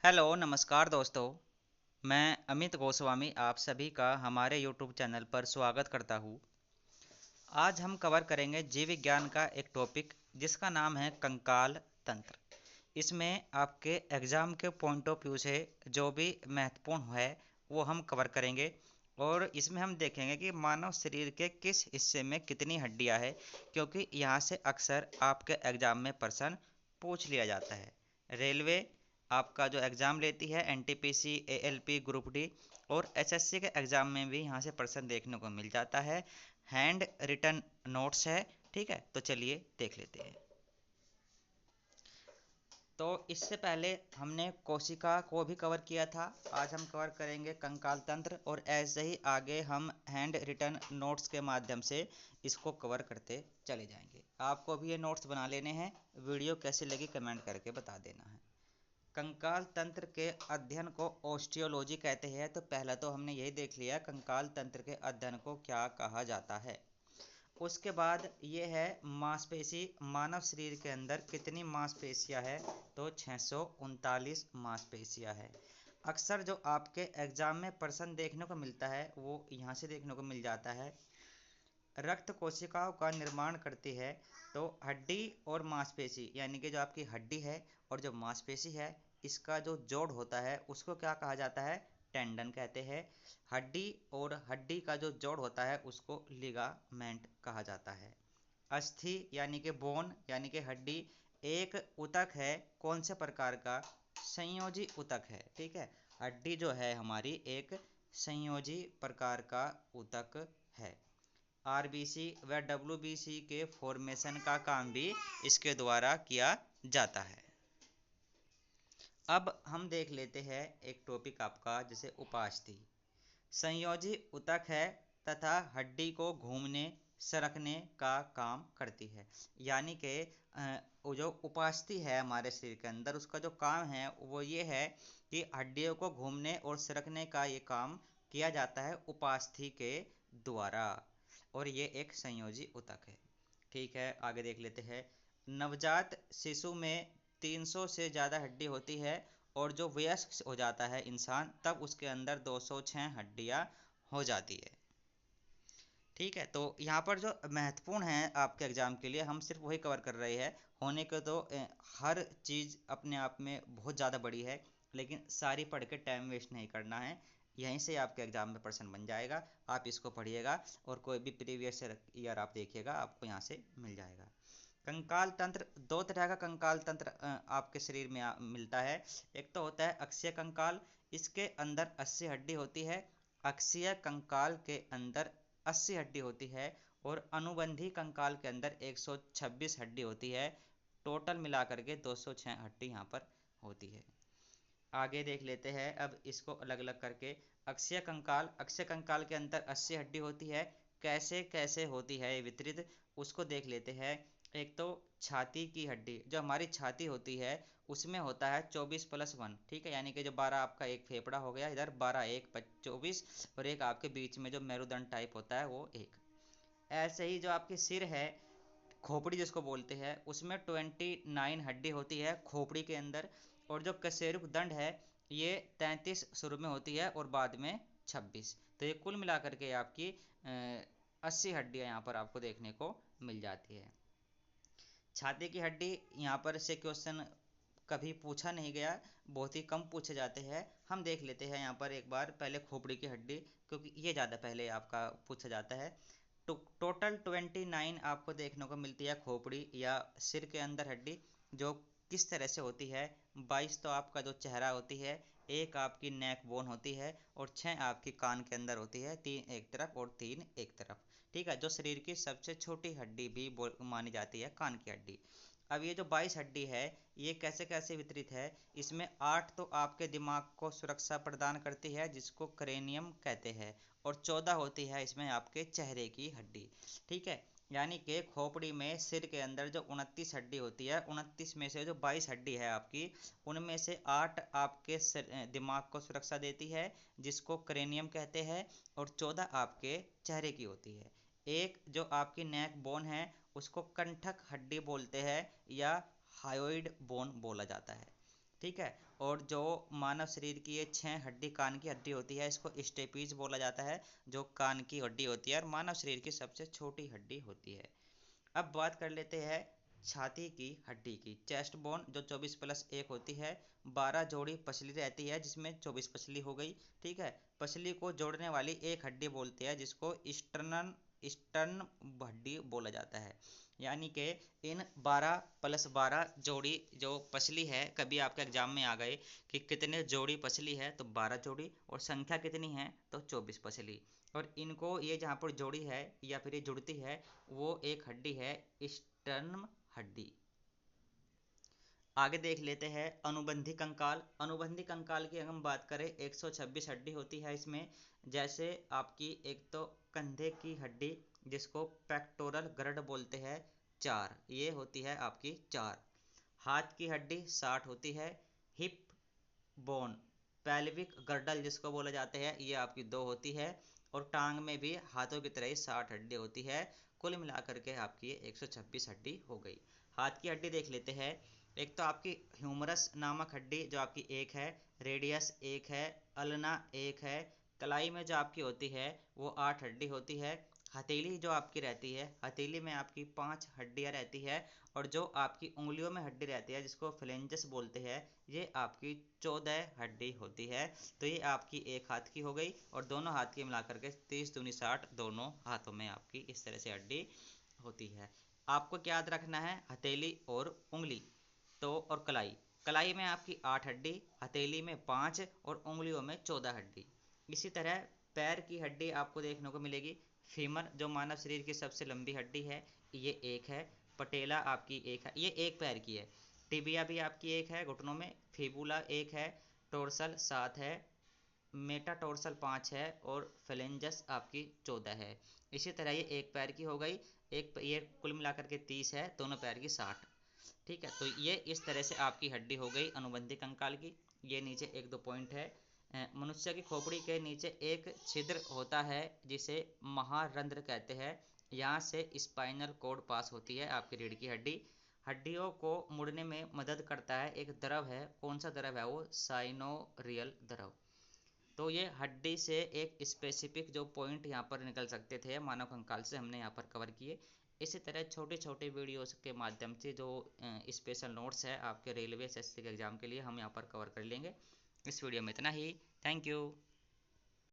Hello नमस्कार दोस्तों। मैं अमित गोस्वामी आप सभी का हमारे यूट्यूब चैनल पर स्वागत करता हूँ। आज हम कवर करेंगे जीव विज्ञान का एक टॉपिक जिसका नाम है कंकाल तंत्र। इसमें आपके एग्ज़ाम के पॉइंट ऑफ व्यू से जो भी महत्वपूर्ण है वो हम कवर करेंगे। और इसमें हम देखेंगे कि मानव शरीर के किस हिस्से में कितनी हड्डियां है, क्योंकि यहाँ से अक्सर आपके एग्ज़ाम में प्रश्न पूछ लिया जाता है। रेलवे आपका जो एग्ज़ाम लेती है एनटीपीसी एएलपी ग्रुप डी और एसएससी के एग्ज़ाम में भी यहाँ से प्रश्न देखने को मिल जाता है। हैंड रिटन नोट्स है। ठीक है, तो चलिए देख लेते हैं। तो इससे पहले हमने कोशिका को भी कवर किया था। आज हम कवर करेंगे कंकाल तंत्र और ऐसे ही आगे हम हैंड रिटन नोट्स के माध्यम से इसको कवर करते चले जाएंगे। आपको भी ये नोट्स बना लेने हैं। वीडियो कैसी लगी कमेंट करके बता देना है। कंकाल तंत्र के अध्ययन को ऑस्टियोलॉजी कहते हैं। तो पहला तो हमने यही देख लिया कंकाल तंत्र के अध्ययन को क्या कहा जाता है। उसके बाद ये है मांसपेशी। मानव शरीर के अंदर कितनी मांसपेशियां है? तो 639 मांसपेशियां है। अक्सर जो आपके एग्जाम में प्रश्न देखने को मिलता है वो यहाँ से देखने को मिल जाता है। रक्त कोशिकाओं का निर्माण करती है। तो हड्डी और मांसपेशी यानी कि जो आपकी हड्डी है और जो मांसपेशी है इसका जो जोड़ होता है उसको क्या कहा जाता है? टेंडन कहते हैं। हड्डी और हड्डी का जो जोड़ होता है उसको लिगामेंट कहा जाता है। अस्थि यानी कि बोन यानी कि हड्डी एक ऊतक है। कौन से प्रकार का? संयोजी ऊतक है। ठीक है, हड्डी जो है हमारी एक संयोजी प्रकार का ऊतक है। आरबीसी व डब्ल्यूबीसी के फॉर्मेशन का काम भी इसके द्वारा किया जाता है। अब हम देख लेते हैं एक टॉपिक आपका जैसे उपास्थि। संयोजी ऊतक है तथा हड्डी को घूमने सरकने का काम करती है। यानी कि वो जो उपास्थि है हमारे शरीर के अंदर उसका जो काम है वो ये है कि हड्डियों को घूमने और सरकने का ये काम किया जाता है उपास्थि के द्वारा। और ये एक संयोजी ऊतक है। ठीक है, आगे देख लेते हैं। नवजात शिशु में 300 से ज़्यादा हड्डी होती है और जो वयस्क हो जाता है इंसान तब उसके अंदर 206 हड्डियां हो जाती है। ठीक है, तो यहाँ पर जो महत्वपूर्ण है आपके एग्जाम के लिए हम सिर्फ वही कवर कर रहे हैं। होने को तो हर चीज़ अपने आप में बहुत ज़्यादा बड़ी है, लेकिन सारी पढ़ के टाइम वेस्ट नहीं करना है। यहीं से आपके एग्जाम में प्रश्न बन जाएगा। आप इसको पढ़िएगा और कोई भी प्रीवियस ईयर आप देखिएगा आपको यहाँ से मिल जाएगा। कंकाल तंत्र दो तरह का कंकाल तंत्र आपके शरीर में मिलता है। एक तो होता है अक्षीय कंकाल। इसके अंदर 80 हड्डी होती है। अक्षीय कंकाल के अंदर 80 हड्डी होती है और अनुबंधी कंकाल के अंदर 126 हड्डी होती है। टोटल मिलाकर के 206 हड्डी यहाँ पर होती है। आगे देख लेते हैं अब इसको अलग अलग करके। अक्षय कंकाल के अंदर 80 हड्डी होती है। कैसे कैसे होती है ये वितरित, उसको देख लेते हैं। एक तो छाती की हड्डी, जो हमारी छाती होती है उसमें होता है 24+1। ठीक है, यानी कि जो 12 आपका एक फेफड़ा हो गया, इधर 12 एक 24 और एक आपके बीच में जो मेरुदंड टाइप होता है वो एक। ऐसे ही जो आपकी सिर है, खोपड़ी जिसको बोलते हैं, उसमें 29 हड्डी होती है खोपड़ी के अंदर। और जो कशेरुक दंड है ये 33 शुरू में होती है और बाद में 26। तो ये कुल मिलाकर के आपकी 80 हड्डियां यहाँ पर आपको देखने को मिल जाती है। छाती की हड्डी यहाँ पर से क्वेश्चन कभी पूछा नहीं गया, बहुत ही कम पूछे जाते हैं। हम देख लेते हैं यहाँ पर एक बार पहले खोपड़ी की हड्डी, क्योंकि ये ज़्यादा पहले आपका पूछा जाता है। टोटल 29 आपको देखने को मिलती है खोपड़ी या सिर के अंदर हड्डी। जो किस तरह से होती है? 22 तो आपका जो चेहरा होती है, एक आपकी नेक बोन होती है और 6 आपकी कान के अंदर होती है, 3 एक तरफ और 3 एक तरफ। ठीक है, जो शरीर की सबसे छोटी हड्डी भी मानी जाती है कान की हड्डी। अब ये जो 22 हड्डी है ये कैसे कैसे वितरित है? इसमें 8 तो आपके दिमाग को सुरक्षा प्रदान करती है जिसको क्रेनियम कहते हैं और 14 होती है इसमें आपके चेहरे की हड्डी। ठीक है, यानी कि खोपड़ी में सिर के अंदर जो 29 हड्डी होती है, 29 में से जो 22 हड्डी है आपकी, उनमें से 8 आपके दिमाग को सुरक्षा देती है जिसको क्रेनियम कहते हैं और 14 आपके चेहरे की होती है। एक जो आपकी नेक बोन है उसको कंठक हड्डी बोलते हैं या हायोइड बोन बोला जाता है। ठीक है। और जो मानव शरीर की ये 6 हड्डी, कान की हड्डी होती है, इसको स्टेपीज बोला जाता है, जो कान की हड्डी होती है और मानव शरीर की सबसे छोटी हड्डी होती है। अब बात कर लेते हैं छाती की हड्डी की। चेस्ट बोन जो 24+1 होती है, 12 जोड़ी पसली रहती है, जिसमें 24 पसली हो गई। ठीक है। पसली को जोड़ने वाली एक हड्डी बोलते हैं, जिसको स्टर्न हड्डी बोला जाता है। यानी कि इन 12+12 जोड़ी जो पसली है, कभी आपके एग्जाम में आ गए कि कितने जोड़ी पसली है, तो 12 जोड़ी, और संख्या कितनी है, तो 24 पसली। और इनको ये जहाँ पर जोड़ी है या फिर ये जुड़ती है, वो एक हड्डी है स्टर्न हड्डी। आगे देख लेते हैं अनुबंधी कंकाल। अनुबंधी कंकाल की अगर हम बात करें, 126 हड्डी होती है इसमें। जैसे आपकी एक तो कंधे की हड्डी, जिसको पेक्टोरल गर्ड बोलते हैं, 4 ये होती है आपकी 4। हाथ की हड्डी 60 होती है। हिप बोन, पेल्विक गर्डल जिसको बोला जाता है, ये आपकी 2 होती है। और टांग में भी हाथों की तरह ही 60 हड्डी होती है। कुल मिलाकर के आपकी 126 हड्डी हो गई। हाथ की हड्डी देख लेते हैं। एक तो आपकी ह्यूमरस नामक हड्डी जो आपकी 1 है, रेडियस 1 है, अल्ना 1 है। कलाई में जो आपकी होती है वो 8 हड्डी होती है। हथेली जो आपकी रहती है, हथेली में आपकी 5 हड्डियां रहती है। और जो आपकी उंगलियों में हड्डी रहती है, जिसको फ्लेंजस बोलते हैं, ये आपकी 14 हड्डी होती है। तो ये आपकी एक हाथ की हो गई, और दोनों हाथ की मिलाकर के 30 दूनी 60, दोनों हाथों में आपकी इस तरह से हड्डी होती है। आपको क्या याद रखना है, हथेली और उंगली तो और कलाई। कलाई में आपकी 8 हड्डी, हथेली में 5 और उंगलियों में 14 हड्डी। इसी तरह पैर की हड्डी आपको देखने को मिलेगी। फीमर जो मानव शरीर की सबसे लंबी हड्डी है, ये 1 है। पटेला आपकी 1 है, ये एक पैर की है। टिबिया भी आपकी 1 है घुटनों में। फिबुला 1 है। टोर्सल 7 है। मेटाटोर्सल 5 है। और फ्लेंजस आपकी 14 है। इसी तरह ये एक पैर की हो गई। ये कुल मिलाकर के 30 है, दोनों पैर की 60। ठीक है। तो ये इस तरह से आपकी हड्डी हो गई अनुबंधी कंकाल की। ये नीचे 1-2 पॉइंट है। मनुष्य की खोपड़ी के नीचे एक छिद्र होता है, जिसे महारंध्र कहते हैं। यहाँ से स्पाइनल कोड पास होती है, आपकी रीढ़ की हड्डी। हड्डियों को मुड़ने में मदद करता है एक द्रव है, कौन सा द्रव है वो, साइनोरियल द्रव। तो ये हड्डी से एक स्पेसिफिक जो पॉइंट यहाँ पर निकल सकते थे मानव कंकाल से, हमने यहाँ पर कवर किए। इसी तरह छोटे छोटे वीडियोस के माध्यम से जो स्पेशल नोट्स है आपके रेलवे एसएससी के एग्जाम के लिए, हम यहाँ पर कवर कर लेंगे। इस वीडियो में इतना ही। Thank you.